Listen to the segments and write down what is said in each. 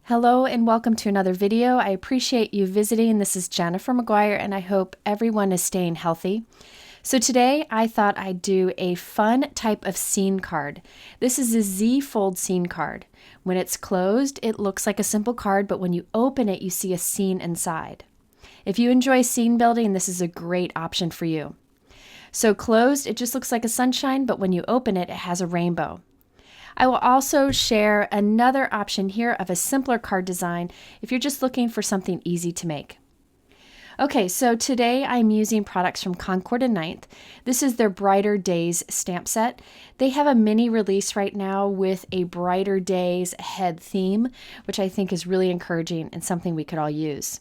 Hello and welcome to another video. I appreciate you visiting. This is Gina from McGuire and I hope everyone is staying healthy. So today I thought I'd do a fun type of scene card. This is a Z-fold scene card. When it's closed, it looks like a simple card, but when you open it, you see a scene inside. If you enjoy scene building, this is a great option for you. So closed, it just looks like a sunshine, but when you open it, it has a rainbow. I will also share another option here of a simpler card design if you're just looking for something easy to make. Okay, so today I'm using products from Concord and 9th. This is their Brighter Days stamp set. They have a mini release right now with a Brighter Days head theme, which I think is really encouraging and something we could all use.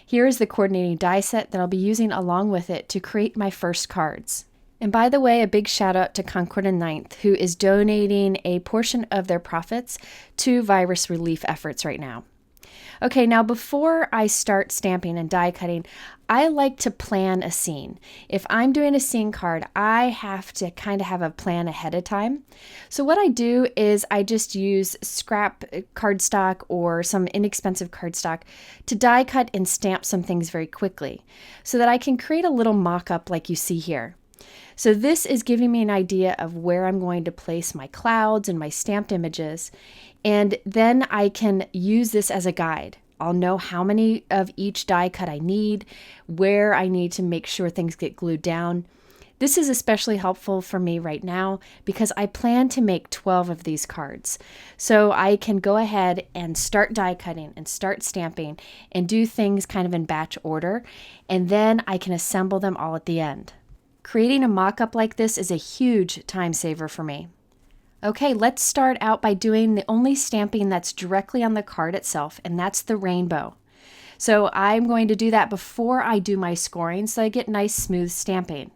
Here is the coordinating die set that I'll be using along with it to create my first cards. And by the way, a big shout out to Concord and 9th, who is donating a portion of their profits to virus relief efforts right now. Okay, now before I start stamping and die cutting, I like to plan a scene. If I'm doing a scene card, I have to kind of have a plan ahead of time. So what I do is I just use scrap cardstock or some inexpensive cardstock to die cut and stamp some things very quickly so that I can create a little mock-up like you see here. So this is giving me an idea of where I'm going to place my clouds and my stamped images, and then I can use this as a guide. I'll know how many of each die cut I need, where I need to make sure things get glued down. This is especially helpful for me right now because I plan to make 12 of these cards. So I can go ahead and start die cutting and start stamping and do things kind of in batch order, and then I can assemble them all at the end. Creating a mock-up like this is a huge time saver for me. Okay, let's start out by doing the only stamping that's directly on the card itself, and that's the rainbow. So I'm going to do that before I do my scoring so I get nice smooth stamping.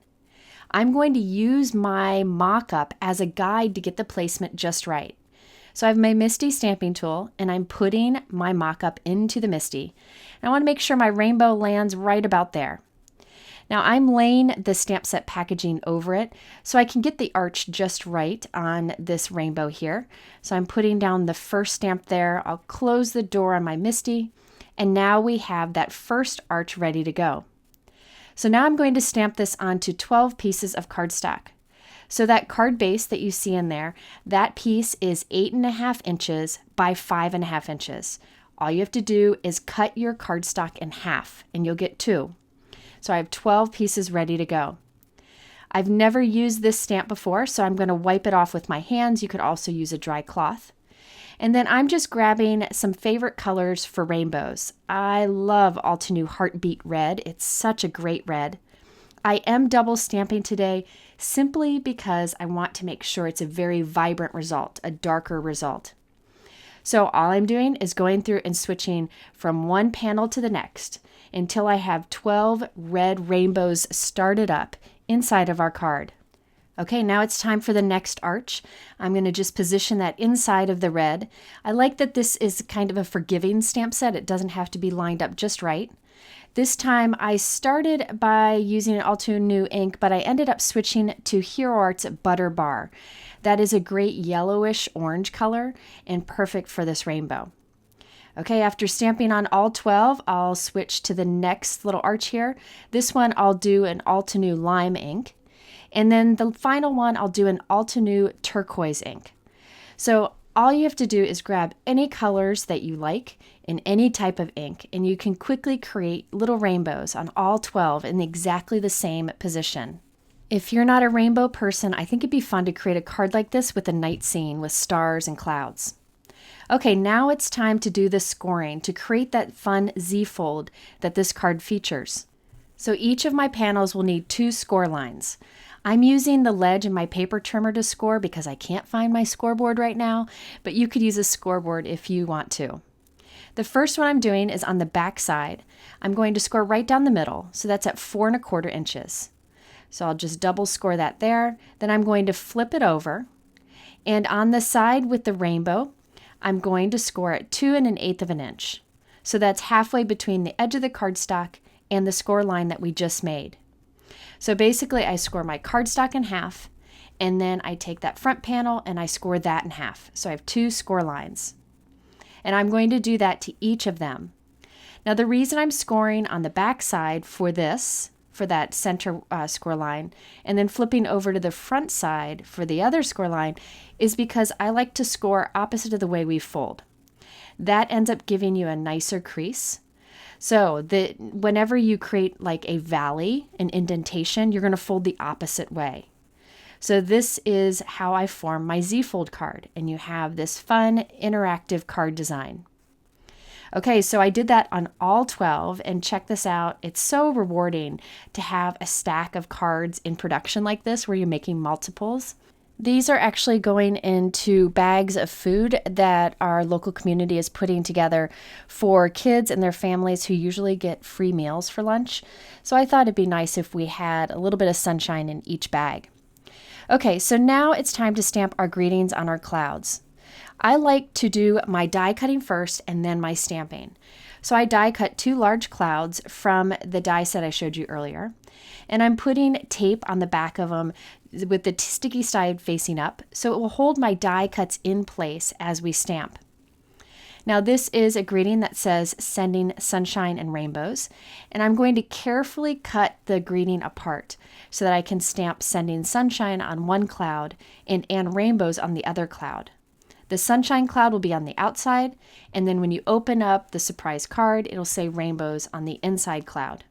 I'm going to use my mock-up as a guide to get the placement just right. So I have my MISTI stamping tool and I'm putting my mock-up into the MISTI. And I want to make sure my rainbow lands right about there. Now I'm laying the stamp set packaging over it so I can get the arch just right on this rainbow here. So I'm putting down the first stamp there. I'll close the door on my MISTI, and now we have that first arch ready to go. So now I'm going to stamp this onto 12 pieces of cardstock. So that card base that you see in there, that piece is 8.5 inches by 5.5 inches. All you have to do is cut your cardstock in half and you'll get 2. So I have 12 pieces ready to go. I've never used this stamp before, so I'm going to wipe it off with my hands. You could also use a dry cloth. And then I'm just grabbing some favorite colors for rainbows. I love Altenew Heartbeat Red. It's such a great red. I am double stamping today simply because I want to make sure it's a very vibrant result, a darker result. So all I'm doing is going through and switching from one panel to the next until I have 12 red rainbows started up inside of our card. Okay, now it's time for the next arch. I'm going to just position that inside of the red. I like that this is kind of a forgiving stamp set. It doesn't have to be lined up just right. This time I started by using an Altenew ink, but I ended up switching to Hero Art's Butter Bar. That is a great yellowish orange color and perfect for this rainbow. Okay, after stamping on all 12, I'll switch to the next little arch here. This one I'll do an Altenew Lime ink. And then the final one I'll do an Altenew Turquoise ink. So all you have to do is grab any colors that you like in any type of ink, and you can quickly create little rainbows on all 12 in exactly the same position. If you're not a rainbow person, I think it'd be fun to create a card like this with a night scene with stars and clouds. Okay, now it's time to do the scoring to create that fun Z-fold that this card features. So each of my panels will need 2 score lines. I'm using the ledge in my paper trimmer to score because I can't find my scoreboard right now, but you could use a scoreboard if you want to. The first one I'm doing is on the back side. I'm going to score right down the middle, so that's at 4.25 inches. So I'll just double score that there. Then I'm going to flip it over, and on the side with the rainbow, I'm going to score at 2.125 inches. So that's halfway between the edge of the cardstock and the score line that we just made. So basically I score my cardstock in half, and then I take that front panel and I score that in half. So I have 2 score lines. And I'm going to do that to each of them. Now the reason I'm scoring on the back side for this, for that center score line, and then flipping over to the front side for the other score line is because I like to score opposite of the way we fold. That ends up giving you a nicer crease. So whenever you create like a valley, an indentation, you're going to fold the opposite way. So this is how I form my Z-fold card, and you have this fun interactive card design. Okay, so I did that on all 12, and check this out. It's so rewarding to have a stack of cards in production like this where you're making multiples. These are actually going into bags of food that our local community is putting together for kids and their families who usually get free meals for lunch. So I thought it'd be nice if we had a little bit of sunshine in each bag. Okay, so now it's time to stamp our greetings on our clouds. I like to do my die cutting first and then my stamping. So I die cut 2 large clouds from the die set I showed you earlier, and I'm putting tape on the back of them with the sticky side facing up, so it will hold my die cuts in place as we stamp. Now this is a greeting that says sending sunshine and rainbows, and I'm going to carefully cut the greeting apart so that I can stamp sending sunshine on one cloud and rainbows on the other cloud. The sunshine cloud will be on the outside, and then when you open up the surprise card, it'll say rainbows on the inside cloud.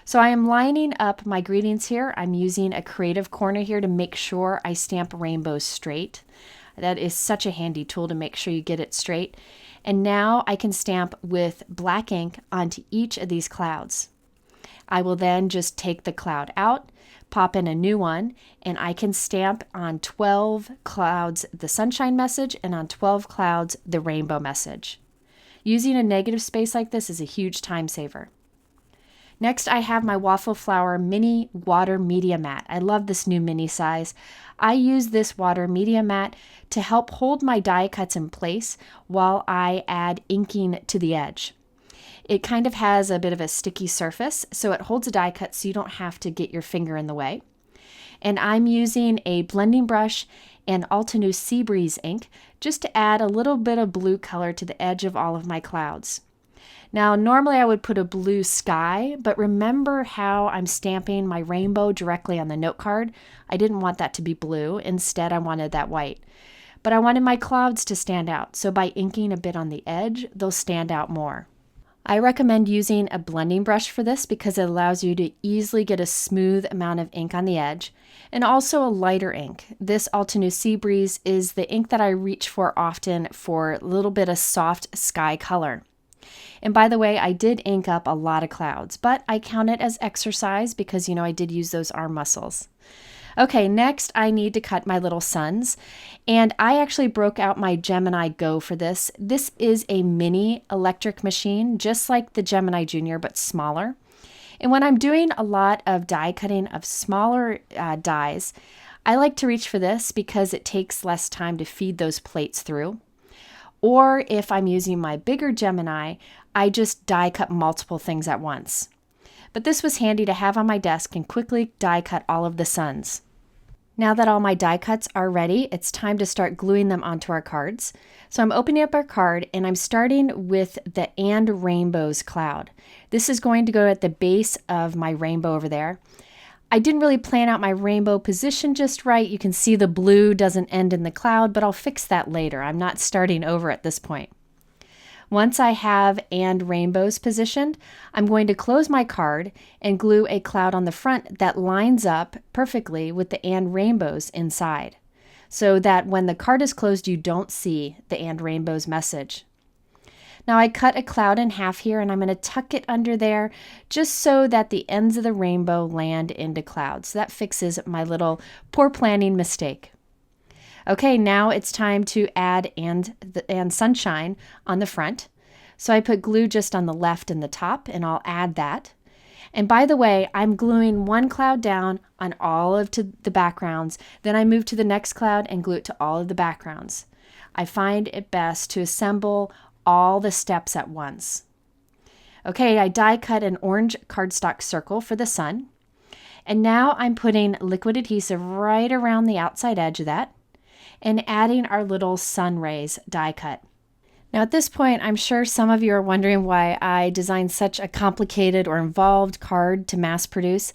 So I am lining up my greetings here. I'm using a creative corner here to make sure I stamp rainbows straight. That is such a handy tool to make sure you get it straight. And now I can stamp with black ink onto each of these clouds. I will then just take the cloud out, pop in a new one, and I can stamp on 12 clouds the sunshine message and on 12 clouds the rainbow message. Using a negative space like this is a huge time saver. Next, I have my Waffle Flower Mini Water Media Mat. I love this new mini size. I use this water media mat to help hold my die cuts in place while I add inking to the edge. It kind of has a bit of a sticky surface, so it holds a die cut so you don't have to get your finger in the way. And I'm using a blending brush and Altenew Sea Breeze ink just to add a little bit of blue color to the edge of all of my clouds. Now, normally I would put a blue sky, but remember how I'm stamping my rainbow directly on the note card? I didn't want that to be blue. Instead, I wanted that white. But I wanted my clouds to stand out, so by inking a bit on the edge, they'll stand out more. I recommend using a blending brush for this because it allows you to easily get a smooth amount of ink on the edge, and also a lighter ink. This Altenew Sea Breeze is the ink that I reach for often for a little bit of soft sky color. And by the way, I did ink up a lot of clouds, but I count it as exercise because, I did use those arm muscles. Okay, next I need to cut my little suns, and I actually broke out my Gemini Go for this. This is a mini electric machine, just like the Gemini Junior, but smaller. And when I'm doing a lot of die cutting of smaller dies, I like to reach for this because it takes less time to feed those plates through. Or if I'm using my bigger Gemini, I just die cut multiple things at once. But this was handy to have on my desk and quickly die cut all of the suns. Now that all my die cuts are ready, it's time to start gluing them onto our cards. So I'm opening up our card and I'm starting with the And Rainbows cloud. This is going to go at the base of my rainbow over there. I didn't really plan out my rainbow position just right. You can see the blue doesn't end in the cloud, but I'll fix that later. I'm not starting over at this point. Once I have And Rainbows positioned, I'm going to close my card and glue a cloud on the front that lines up perfectly with the And Rainbows inside, so that when the card is closed, you don't see the And Rainbows message. Now I cut a cloud in half here and I'm going to tuck it under there just so that the ends of the rainbow land into clouds. That fixes my little poor planning mistake. Okay, now it's time to add and sunshine on the front. So I put glue just on the left and the top, and I'll add that. And by the way, I'm gluing one cloud down on all of the backgrounds. Then I move to the next cloud and glue it to all of the backgrounds. I find it best to assemble all the steps at once. Okay, I die cut an orange cardstock circle for the sun. And now I'm putting liquid adhesive right around the outside edge of that and adding our little sun rays die cut. Now at this point, I'm sure some of you are wondering why I designed such a complicated or involved card to mass produce.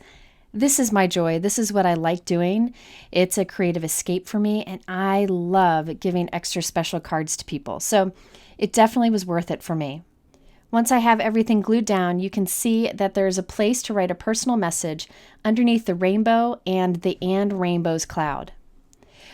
This is my joy. This is what I like doing. It's a creative escape for me, and I love giving extra special cards to people. So it definitely was worth it for me. Once I have everything glued down, you can see that there's a place to write a personal message underneath the rainbow and the "and rainbows" cloud.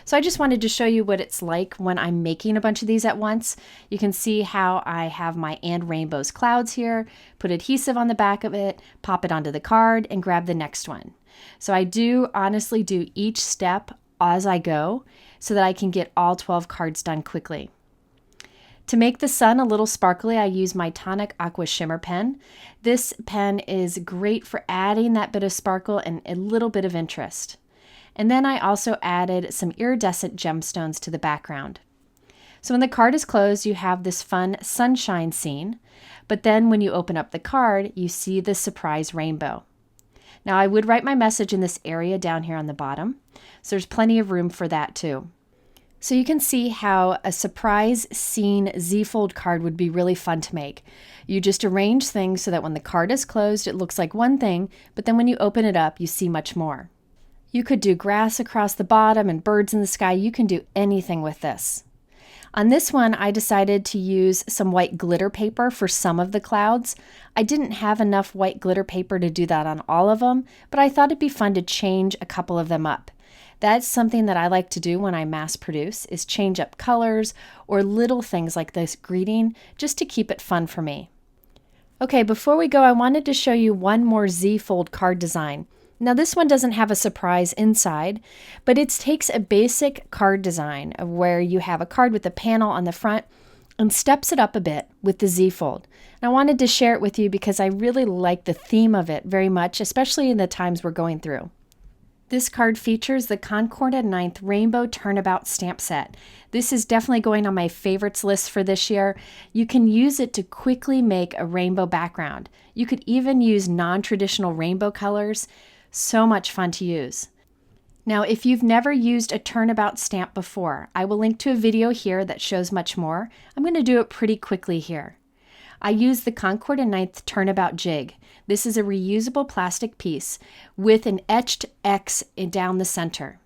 So I just wanted to show you what it's like when I'm making a bunch of these at once. You can see how I have my "and rainbows" clouds here, put adhesive on the back of it, pop it onto the card, and grab the next one. So I do honestly do each step as I go so that I can get all 12 cards done quickly. To make the sun a little sparkly, I use my Tonic Aqua Shimmer pen. This pen is great for adding that bit of sparkle and a little bit of interest. And then I also added some iridescent gemstones to the background. So when the card is closed, you have this fun sunshine scene, but then when you open up the card, you see the surprise rainbow. Now I would write my message in this area down here on the bottom, so there's plenty of room for that too. So you can see how a surprise scene Z-fold card would be really fun to make. You just arrange things so that when the card is closed, it looks like one thing, but then when you open it up, you see much more. You could do grass across the bottom and birds in the sky. You can do anything with this. On this one, I decided to use some white glitter paper for some of the clouds. I didn't have enough white glitter paper to do that on all of them, but I thought it'd be fun to change a couple of them up. That's something that I like to do when I mass produce, is change up colors or little things like this greeting, just to keep it fun for me. Okay, before we go, I wanted to show you one more Z-fold card design. Now this one doesn't have a surprise inside, but it takes a basic card design of where you have a card with a panel on the front and steps it up a bit with the Z-fold. And I wanted to share it with you because I really like the theme of it very much, especially in the times we're going through. This card features the Concord and 9th Rainbow Turnabout stamp set. This is definitely going on my favorites list for this year. You can use it to quickly make a rainbow background. You could even use non-traditional rainbow colors. So much fun to use. Now, if you've never used a turnabout stamp before, I will link to a video here that shows much more. I'm going to do it pretty quickly here. I use the Concord and 9th Turnabout Jig. This is a reusable plastic piece with an etched X down the center.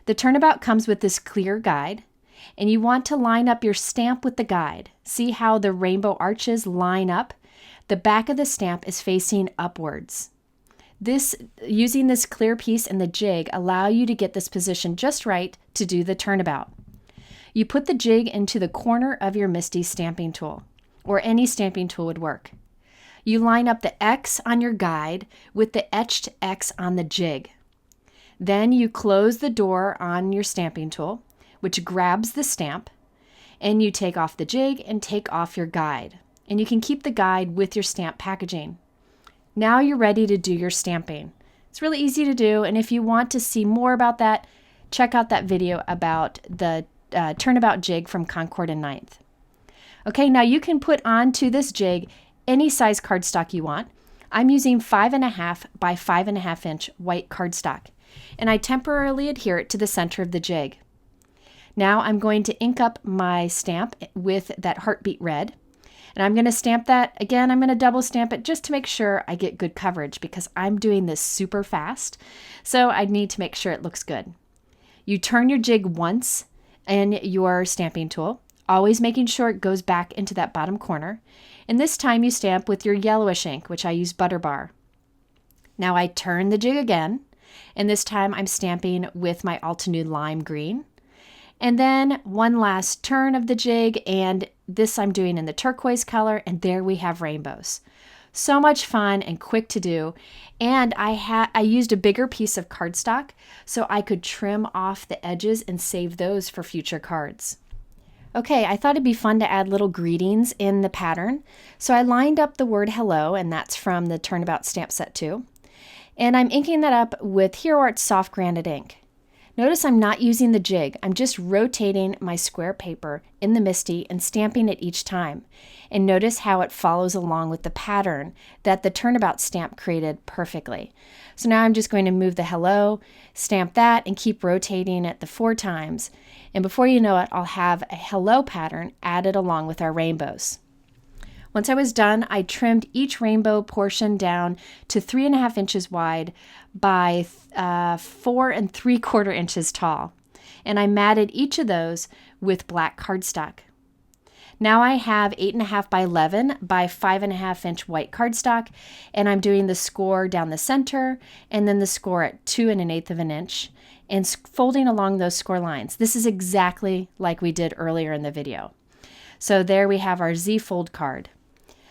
The turnabout comes with this clear guide, and you want to line up your stamp with the guide. See how the rainbow arches line up? The back of the stamp is facing upwards. Using this clear piece and the jig allow you to get this position just right to do the turnabout. You put the jig into the corner of your MISTI stamping tool, or any stamping tool would work. You line up the X on your guide with the etched X on the jig. Then you close the door on your stamping tool, which grabs the stamp, and you take off the jig and take off your guide. And you can keep the guide with your stamp packaging. Now you're ready to do your stamping. It's really easy to do, and if you want to see more about that, check out that video about the Turnabout Jig from Concord and 9th. Okay, now you can put onto this jig any size cardstock you want. I'm using 5.5 by 5.5 inch white cardstock, and I temporarily adhere it to the center of the jig. Now I'm going to ink up my stamp with that heartbeat red. And I'm going to stamp that. Again, I'm going to double stamp it just to make sure I get good coverage because I'm doing this super fast. So I need to make sure it looks good. You turn your jig once in your stamping tool, always making sure it goes back into that bottom corner. And this time you stamp with your yellowish ink, which I use Butter Bar. Now I turn the jig again, and this time I'm stamping with my Altenew Lime Green. And then one last turn of the jig, and this I'm doing in the turquoise color, and there we have rainbows. So much fun and quick to do. And I used a bigger piece of cardstock so I could trim off the edges and save those for future cards. Okay, I thought it'd be fun to add little greetings in the pattern. So I lined up the word hello, and that's from the Turnabout stamp set too. And I'm inking that up with Hero Art's soft granite ink. Notice I'm not using the jig. I'm just rotating my square paper in the MISTI and stamping it each time. And notice how it follows along with the pattern that the Turnabout stamp created perfectly. So now I'm just going to move the hello, stamp that, and keep rotating it the 4 times. And before you know it, I'll have a hello pattern added along with our rainbows. Once I was done, I trimmed each rainbow portion down to 3.5 inches wide by 4 3/4 inches tall. And I matted each of those with black cardstock. Now I have 8.5 by 11 by 5.5 inch white cardstock, and I'm doing the score down the center and then the score at 2 1/8 of an inch and folding along those score lines. This is exactly like we did earlier in the video. So there we have our Z-fold card.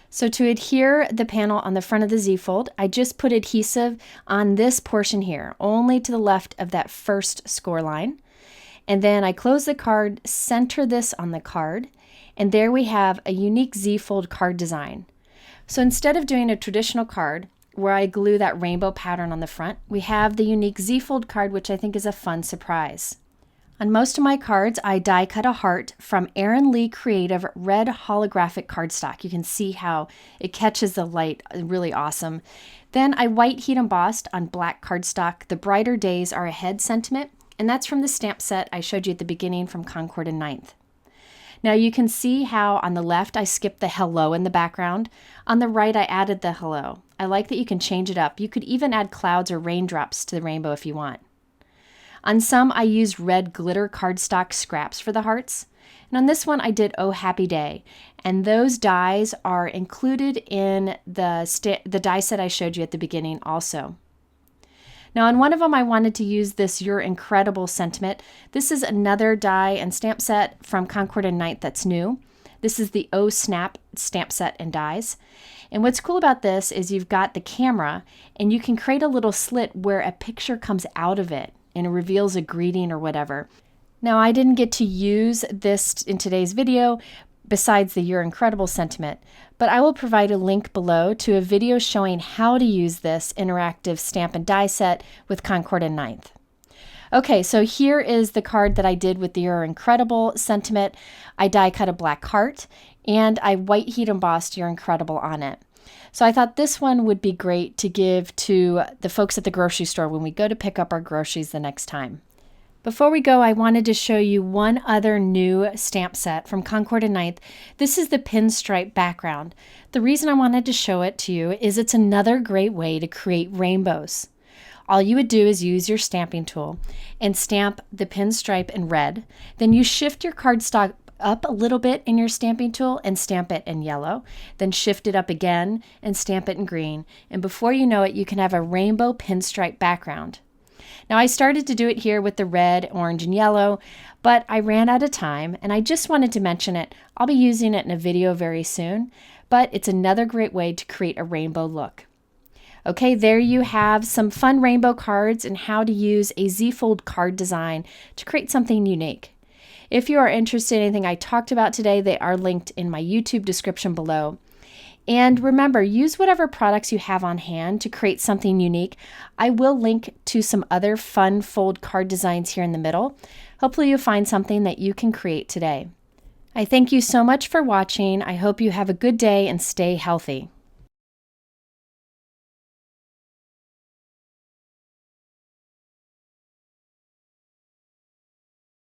So to adhere the panel on the front of the Z-fold, I just put adhesive on this portion here, only to the left of that first score line. And then I close the card, center this on the card, and there we have a unique Z-fold card design. So instead of doing a traditional card where I glue that rainbow pattern on the front, we have the unique Z-fold card, which I think is a fun surprise. On most of my cards, I die cut a heart from Erin Lee Creative red holographic cardstock. You can see how it catches the light, really awesome. Then I white heat embossed on black cardstock the brighter days are ahead sentiment, and that's from the stamp set I showed you at the beginning from Concord and 9th. Now you can see how on the left I skipped the hello in the background. On the right I added the hello. I like that you can change it up. You could even add clouds or raindrops to the rainbow if you want. On some, I used red glitter cardstock scraps for the hearts. And on this one, I did Oh Happy Day. And those dies are included in the die set I showed you at the beginning also. Now on one of them, I wanted to use this You're Incredible sentiment. This is another die and stamp set from Concord and 9th that's new. This is the Oh Snap stamp set and dies. And what's cool about this is you've got the camera and you can create a little slit where a picture comes out of it and it reveals a greeting or whatever. Now I didn't get to use this in today's video besides the You're Incredible sentiment, but I will provide a link below to a video showing how to use this interactive stamp and die set with Concord and 9th. Okay, so here is the card that I did with the You're Incredible sentiment. I die cut a black heart and I white heat embossed You're Incredible on it. So I thought this one would be great to give to the folks at the grocery store when we go to pick up our groceries the next time. Before we go, I wanted to show you one other new stamp set from Concord and 9th. This is the Pinstripe background. The reason I wanted to show it to you is it's another great way to create rainbows. All you would do is use your stamping tool and stamp the pinstripe in red. Then you shift your cardstock up a little bit in your stamping tool and stamp it in yellow. Then shift it up again and stamp it in green. And before you know it, you can have a rainbow pinstripe background. Now I started to do it here with the red, orange, and yellow, but I ran out of time and I just wanted to mention it. I'll be using it in a video very soon, but it's another great way to create a rainbow look. Okay, there you have some fun rainbow cards and how to use a Z-fold card design to create something unique. If you are interested in anything I talked about today, they are linked in my YouTube description below. And remember, use whatever products you have on hand to create something unique. I will link to some other fun fold card designs here in the middle. Hopefully you'll find something that you can create today. I thank you so much for watching. I hope you have a good day and stay healthy.